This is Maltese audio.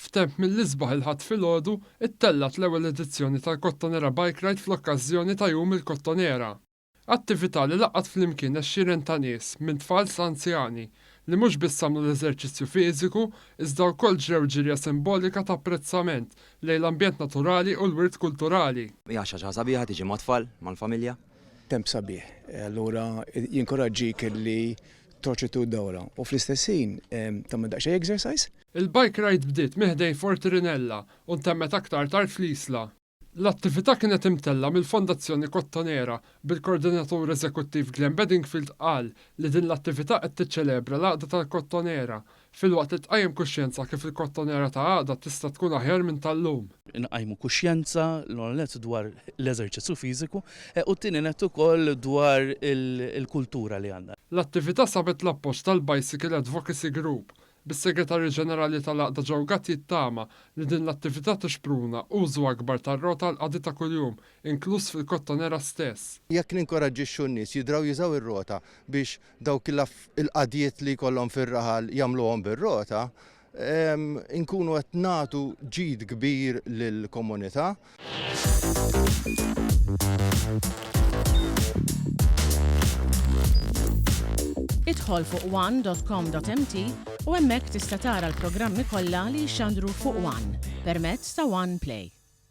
F'temp mill-isbaħ il-ħadd filgħodu ittellat l-ewwel edizzjoni tal-Kottonera Bike Ride fl-okkażjoni ta' Jum il-Kottonera. Attività li laqgħet flimkien 20 ta' nies minn tfal sa anzjani li mhux biss għamlu l-eżerċizzju fiżiku iżda wkoll ġrew ġirja simbolika ta' apprezzament lejn l-ambjent naturali u l-wirt kulturali. Hija xi ħaġa sabiħa tiġi mat-tfal mal-familja. Temp sabiħ, allura jinkoraġġik li torċitu d-dawra u fl-istess ħin tagħmel daqsxejn exercise. Il-bike ride bdiet miħdejn Fortirinella u ntemmet aktar tard fl-Isla. L-attività kienet imtella mill-Fondazzjoni Kottonera bil-Koordinatur Eżekuttiv Glenn Bedingfield qal li din l-attività qed tiċċelebra l-għaqda tal-Kottonera filwaqt li tqajjem kuxjenza kif il-Kottonera ta' għaqda tista' tkun aħjar minn tal-lum. Inqajmu kuxjenza l-għonet dwar l-eżerċizzju fiżiku u t-tieni net ukoll dwar il-kultura li għandna. L-attività sabet l-appoġġ tal-Bicycle Advocacy Group bis-Segretarju Ġenerali tal-Għaqda Joe Gatti jittama li din l-attività tixpruna użu akbar tar-rota l-qadi ta' kuljum, inkluż fil-Kottonera stess. Jekk ninkoraġġixxu n-nies jidraw jużaw ir-rota biex dawk il-qadijiet li jkollhom fir-raħal jagħmluhom bir-rota, inkunu qed nagħtu ġid kbir lill-komunità. Idħol fuq one.com.mt u hemmhekk tista' tara l-programmi kollha li jxandru fuq One permezz ta' One Play.